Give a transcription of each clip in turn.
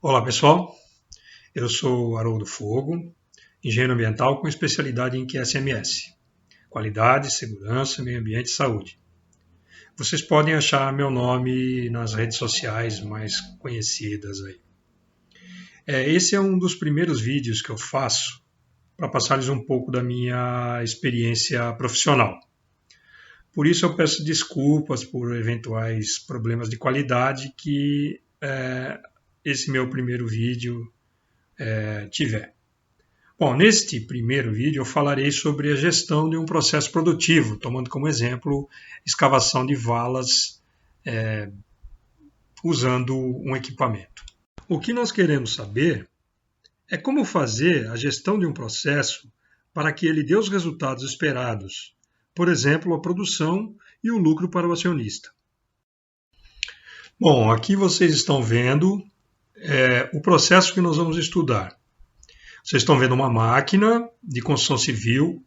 Olá pessoal, eu sou Haroldo Fogo, engenheiro ambiental com especialidade em QSMS, Qualidade, Segurança, Meio Ambiente e Saúde. Vocês podem achar meu nome nas redes sociais mais conhecidas aí. Esse é um dos primeiros vídeos que eu faço para passar-lhes um pouco da minha experiência profissional. Por isso eu peço desculpas por eventuais problemas de qualidade que esse meu primeiro vídeo tiver. Bom, neste primeiro vídeo eu falarei sobre a gestão de um processo produtivo, tomando como exemplo escavação de valas usando um equipamento. O que nós queremos saber é como fazer a gestão de um processo para que ele dê os resultados esperados, por exemplo, a produção e o lucro para o acionista. Bom, aqui vocês estão vendo o processo que nós vamos estudar. Vocês estão vendo uma máquina de construção civil,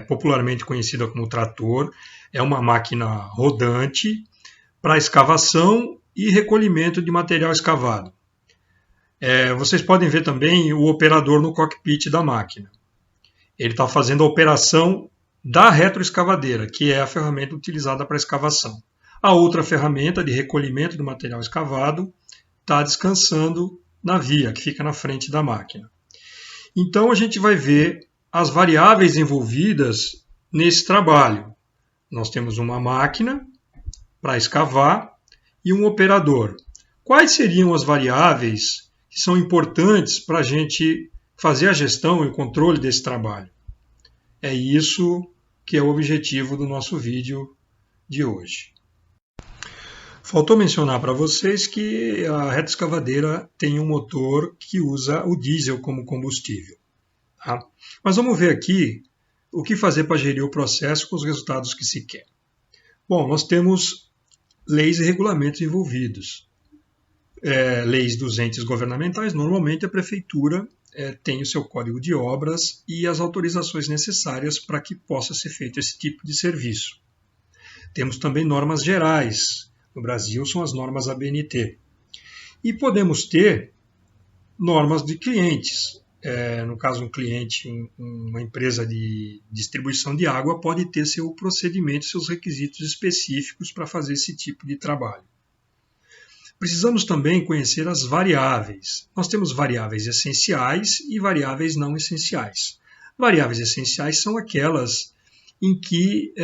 popularmente conhecida como trator. É uma máquina rodante para escavação e recolhimento de material escavado. Vocês podem ver também o operador no cockpit da máquina. Ele está fazendo a operação da retroescavadeira, que é a ferramenta utilizada para escavação. A outra ferramenta de recolhimento do material escavado está descansando na via, que fica na frente da máquina. Então, a gente vai ver as variáveis envolvidas nesse trabalho. Nós temos uma máquina para escavar e um operador. Quais seriam as variáveis que são importantes para a gente fazer a gestão e o controle desse trabalho? É isso que é o objetivo do nosso vídeo de hoje. Faltou mencionar para vocês que a retroescavadeira tem um motor que usa o diesel como combustível. Tá? Mas vamos ver aqui o que fazer para gerir o processo com os resultados que se quer. Bom, nós temos leis e regulamentos envolvidos. Leis dos entes governamentais, normalmente a prefeitura tem o seu código de obras e as autorizações necessárias para que possa ser feito esse tipo de serviço. Temos também normas gerais. No Brasil são as normas ABNT. E podemos ter normas de clientes. No caso, um cliente, uma empresa de distribuição de água pode ter seu procedimento, seus requisitos específicos para fazer esse tipo de trabalho. Precisamos também conhecer as variáveis. Nós temos variáveis essenciais e variáveis não essenciais. Variáveis essenciais são aquelas em que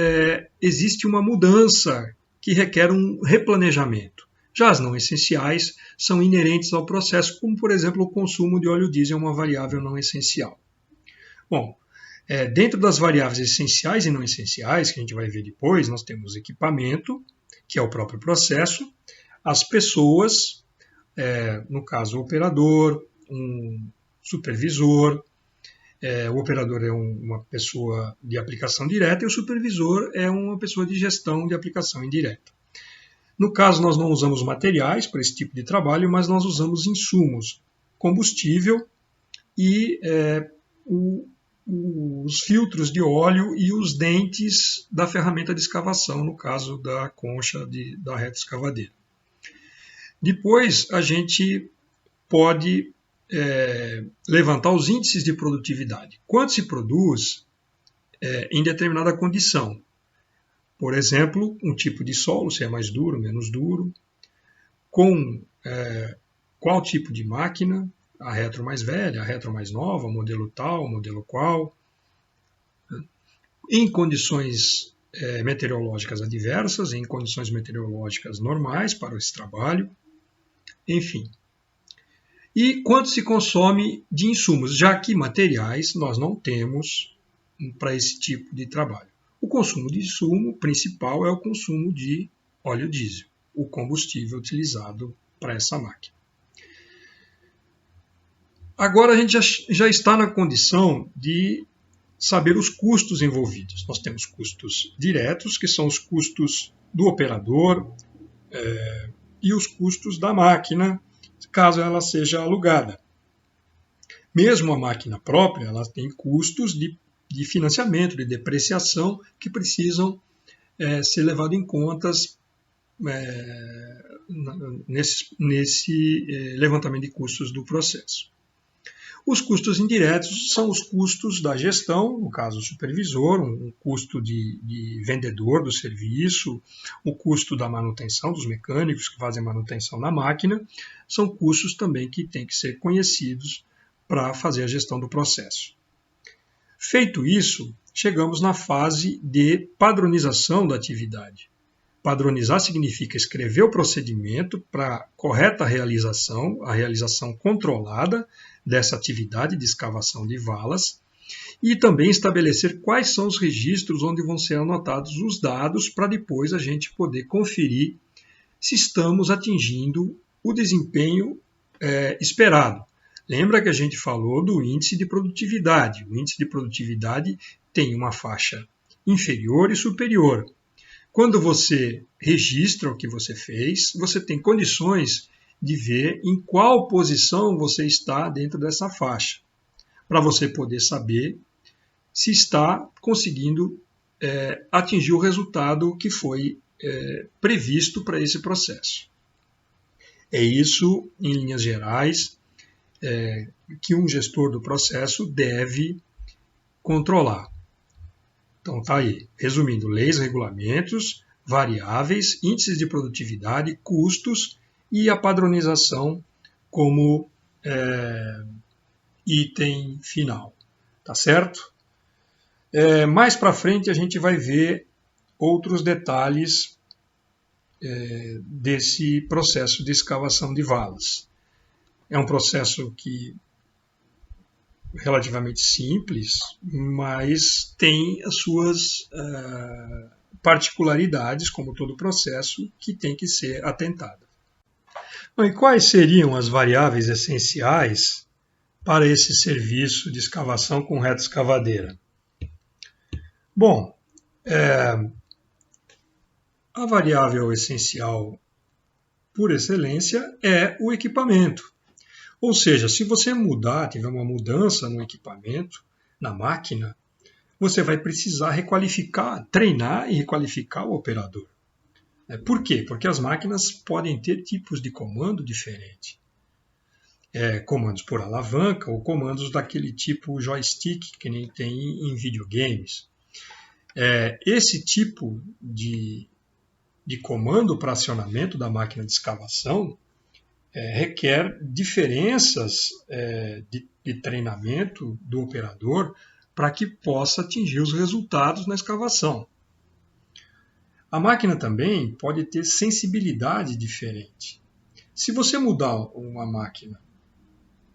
existe uma mudança que requer um replanejamento. Já as não essenciais são inerentes ao processo, como, por exemplo, o consumo de óleo diesel é uma variável não essencial. Bom, dentro das variáveis essenciais e não essenciais, que a gente vai ver depois, nós temos equipamento, que é o próprio processo, as pessoas, no caso o operador, um supervisor. O operador é uma pessoa de aplicação direta e o supervisor é uma pessoa de gestão de aplicação indireta. No caso, nós não usamos materiais para esse tipo de trabalho, mas nós usamos insumos, combustível e os filtros de óleo e os dentes da ferramenta de escavação, no caso da concha da retroescavadeira. Depois, a gente pode levantar os índices de produtividade. Quanto se produz em determinada condição. Por exemplo, um tipo de solo, se é mais duro, menos duro, com qual tipo de máquina, a retro mais velha, a retro mais nova, modelo tal, modelo qual, em condições meteorológicas adversas, em condições meteorológicas normais para esse trabalho, enfim. E quanto se consome de insumos, já que materiais nós não temos para esse tipo de trabalho. O consumo de insumo principal é o consumo de óleo diesel, o combustível utilizado para essa máquina. Agora a gente já está na condição de saber os custos envolvidos. Nós temos custos diretos, que são os custos do operador e os custos da máquina, caso ela seja alugada. Mesmo a máquina própria, ela tem custos de financiamento, de depreciação, que precisam ser levados em conta nesse levantamento de custos do processo. Os custos indiretos são os custos da gestão, no caso o supervisor, um custo de vendedor do serviço, o custo da manutenção dos mecânicos que fazem manutenção na máquina, são custos também que têm que ser conhecidos para fazer a gestão do processo. Feito isso, chegamos na fase de padronização da atividade. Padronizar significa escrever o procedimento para correta realização, a realização controlada dessa atividade de escavação de valas, e também estabelecer quais são os registros onde vão ser anotados os dados para depois a gente poder conferir se estamos atingindo o desempenho esperado. Lembra que a gente falou do índice de produtividade. O índice de produtividade tem uma faixa inferior e superior. Quando você registra o que você fez, você tem condições de ver em qual posição você está dentro dessa faixa, para você poder saber se está conseguindo atingir o resultado que foi previsto para esse processo. É isso, em linhas gerais, que um gestor do processo deve controlar. Então tá aí, resumindo, leis, regulamentos, variáveis, índices de produtividade, custos e a padronização como item final, tá certo? Mais para frente a gente vai ver outros detalhes desse processo de escavação de valas. É um processo relativamente simples, mas tem as suas particularidades, como todo processo, que tem que ser atentado. Bom, e quais seriam as variáveis essenciais para esse serviço de escavação com retroescavadeira? Bom, a variável essencial por excelência é o equipamento. Ou seja, se você tiver uma mudança no equipamento, na máquina, você vai precisar treinar e requalificar o operador. Por quê? Porque as máquinas podem ter tipos de comando diferentes. Comandos por alavanca ou comandos daquele tipo joystick que nem tem em videogames. Esse tipo de comando para acionamento da máquina de escavação requer diferenças de treinamento do operador para que possa atingir os resultados na escavação. A máquina também pode ter sensibilidade diferente. Se você mudar uma máquina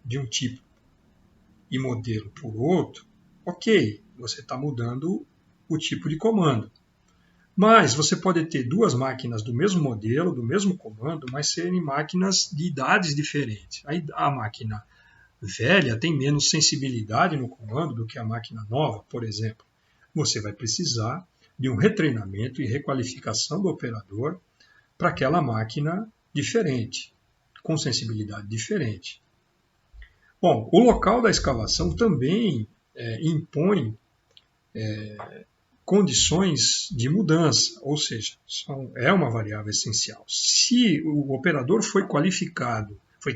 de um tipo e modelo por outro, ok, você está mudando o tipo de comando. Mas você pode ter duas máquinas do mesmo modelo, do mesmo comando, mas serem máquinas de idades diferentes. A máquina velha tem menos sensibilidade no comando do que a máquina nova, por exemplo. Você vai precisar de um retreinamento e requalificação do operador para aquela máquina diferente, com sensibilidade diferente. Bom, o local da escavação também impõe condições de mudança, ou seja, é uma variável essencial. Se o operador foi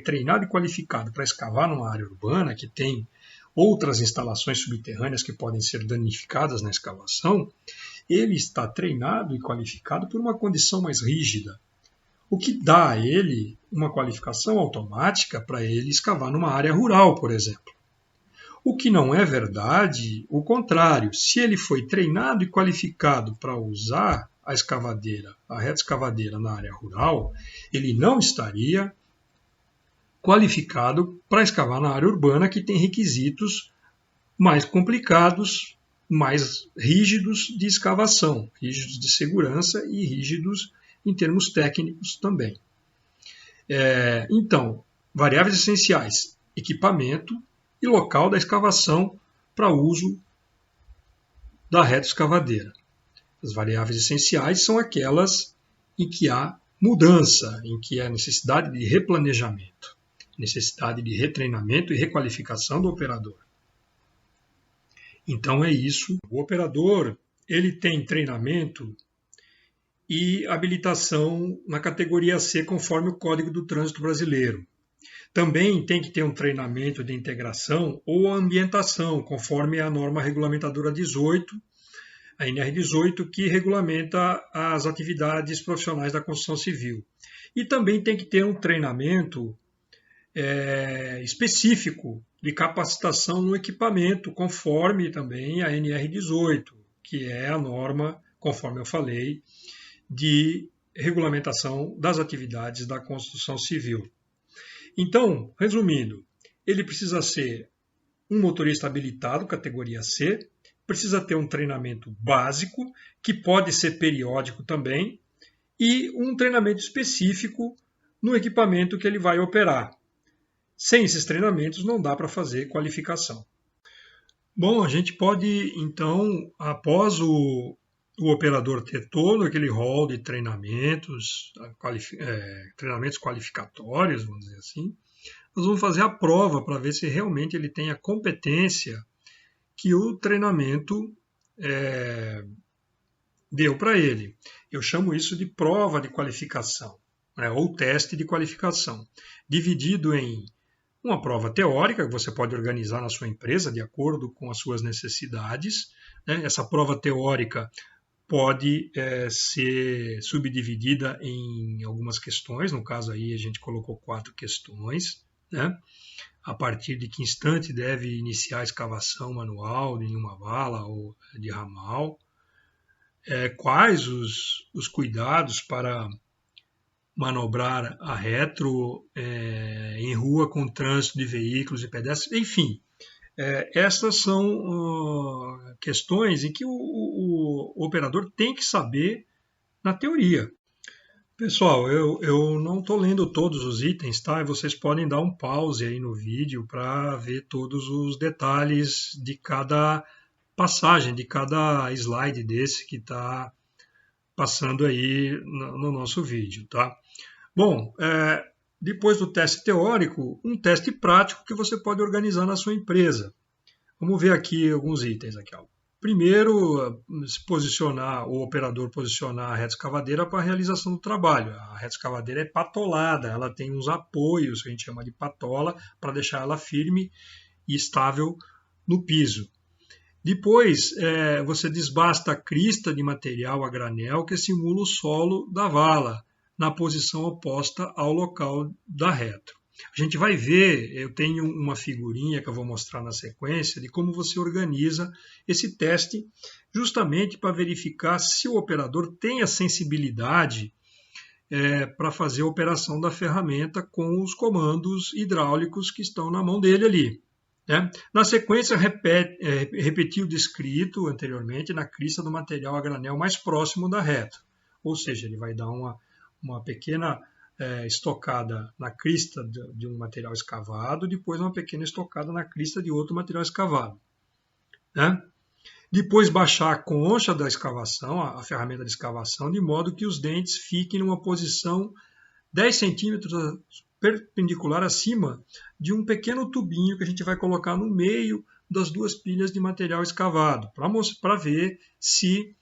treinado e qualificado para escavar numa área urbana que tem outras instalações subterrâneas que podem ser danificadas na escavação, ele está treinado e qualificado por uma condição mais rígida, o que dá a ele uma qualificação automática para ele escavar numa área rural, por exemplo. O que não é verdade, o contrário. Se ele foi treinado e qualificado para usar a retroescavadeira na área rural, ele não estaria qualificado para escavar na área urbana, que tem requisitos mais complicados, mais rígidos de escavação, rígidos de segurança e rígidos em termos técnicos também. Então, variáveis essenciais: equipamento e local da escavação para uso da retroescavadeira. As variáveis essenciais são aquelas em que há mudança, em que há necessidade de replanejamento, necessidade de retreinamento e requalificação do operador. Então é isso. O operador ele tem treinamento e habilitação na categoria C, conforme o Código do Trânsito Brasileiro. Também tem que ter um treinamento de integração ou ambientação, conforme a norma regulamentadora 18, a NR 18, que regulamenta as atividades profissionais da construção civil. E também tem que ter um treinamento específico de capacitação no equipamento, conforme também a NR 18, que é a norma, conforme eu falei, de regulamentação das atividades da construção civil. Então, resumindo, ele precisa ser um motorista habilitado, categoria C, precisa ter um treinamento básico, que pode ser periódico também, e um treinamento específico no equipamento que ele vai operar. Sem esses treinamentos, não dá para fazer qualificação. Bom, a gente pode, então, após o operador ter todo aquele rol de treinamentos, treinamentos qualificatórios, vamos dizer assim, nós vamos fazer a prova para ver se realmente ele tem a competência que o treinamento deu para ele. Eu chamo isso de prova de qualificação, ou teste de qualificação, dividido em uma prova teórica, que você pode organizar na sua empresa de acordo com as suas necessidades. Essa prova teórica pode ser subdividida em algumas questões, no caso aí a gente colocou 4 questões, a partir de que instante deve iniciar a escavação manual de uma vala ou de ramal, quais os cuidados para manobrar a retro em rua com trânsito de veículos e pedestres, enfim. Essas são questões em que o operador tem que saber na teoria. Pessoal, eu não estou lendo todos os itens, tá? Vocês podem dar um pause aí no vídeo para ver todos os detalhes de cada passagem, de cada slide desse que está passando aí no nosso vídeo, tá? Bom, depois do teste teórico, um teste prático que você pode organizar na sua empresa. Vamos ver aqui alguns itens. Aqui, ó. Primeiro, o operador posicionar a reta escavadeira para a realização do trabalho. A reta escavadeira é patolada, ela tem uns apoios, que a gente chama de patola, para deixar ela firme e estável no piso. Depois, você desbasta a crista de material a granel que simula o solo da vala, na posição oposta ao local da retro. A gente vai ver, eu tenho uma figurinha que eu vou mostrar na sequência, de como você organiza esse teste, justamente para verificar se o operador tem a sensibilidade para fazer a operação da ferramenta com os comandos hidráulicos que estão na mão dele ali. Na sequência, repetir o descrito anteriormente na crista do material a granel mais próximo da retro. Ou seja, ele vai dar uma pequena estocada na crista de um material escavado, depois uma pequena estocada na crista de outro material escavado. Depois baixar a concha da escavação, a ferramenta de escavação, de modo que os dentes fiquem numa posição 10 centímetros perpendicular acima de um pequeno tubinho que a gente vai colocar no meio das 2 pilhas de material escavado, para ver se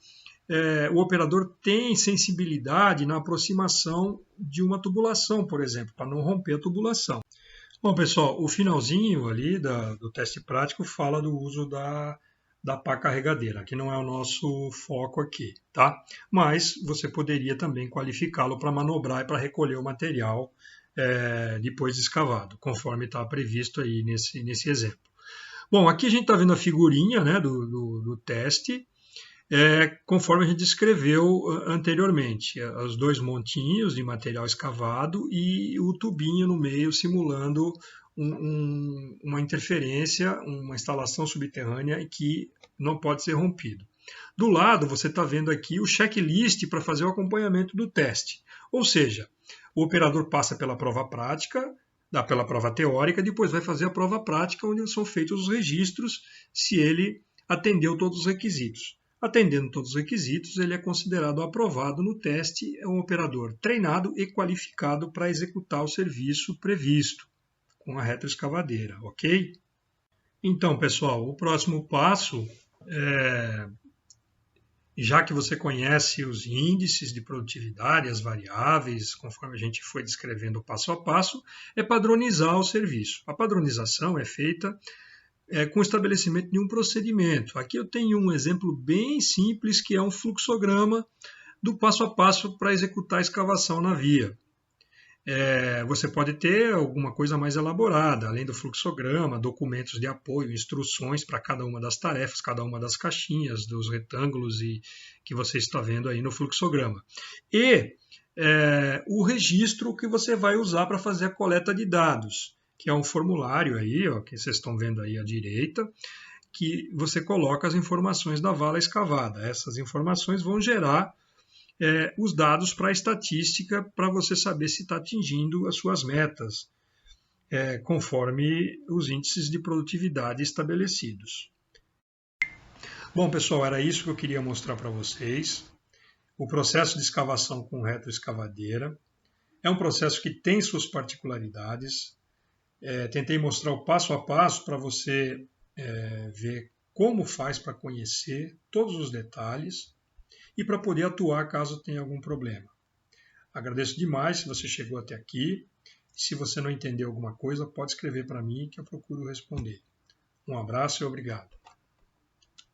o operador tem sensibilidade na aproximação de uma tubulação, por exemplo, para não romper a tubulação. Bom, pessoal, o finalzinho ali do teste prático fala do uso da pá carregadeira, que não é o nosso foco aqui, tá? Mas você poderia também qualificá-lo para manobrar e para recolher o material depois de escavado, conforme está previsto aí nesse exemplo. Bom, aqui a gente está vendo a figurinha, né, do teste, conforme a gente descreveu anteriormente, os 2 montinhos de material escavado e o tubinho no meio simulando uma interferência, uma instalação subterrânea que não pode ser rompido. Do lado, você está vendo aqui o checklist para fazer o acompanhamento do teste. Ou seja, o operador passa pela prova prática, pela prova teórica, depois vai fazer a prova prática, onde são feitos os registros se ele atendeu todos os requisitos. Atendendo todos os requisitos, ele é considerado aprovado no teste, é um operador treinado e qualificado para executar o serviço previsto com a retroescavadeira, ok? Então, pessoal, o próximo passo já que você conhece os índices de produtividade, as variáveis, conforme a gente foi descrevendo passo a passo, é padronizar o serviço. A padronização é feita com o estabelecimento de um procedimento. Aqui eu tenho um exemplo bem simples, que é um fluxograma do passo a passo para executar a escavação na via. Você pode ter alguma coisa mais elaborada, além do fluxograma, documentos de apoio, instruções para cada uma das tarefas, cada uma das caixinhas, dos retângulos que você está vendo aí no fluxograma. E o registro que você vai usar para fazer a coleta de dados, que é um formulário aí, ó, que vocês estão vendo aí à direita, que você coloca as informações da vala escavada. Essas informações vão gerar os dados para a estatística, para você saber se está atingindo as suas metas, conforme os índices de produtividade estabelecidos. Bom, pessoal, era isso que eu queria mostrar para vocês. O processo de escavação com retroescavadeira é um processo que tem suas particularidades. Tentei mostrar o passo a passo para você ver como faz para conhecer todos os detalhes e para poder atuar caso tenha algum problema. Agradeço demais se você chegou até aqui. Se você não entendeu alguma coisa, pode escrever para mim que eu procuro responder. Um abraço e obrigado.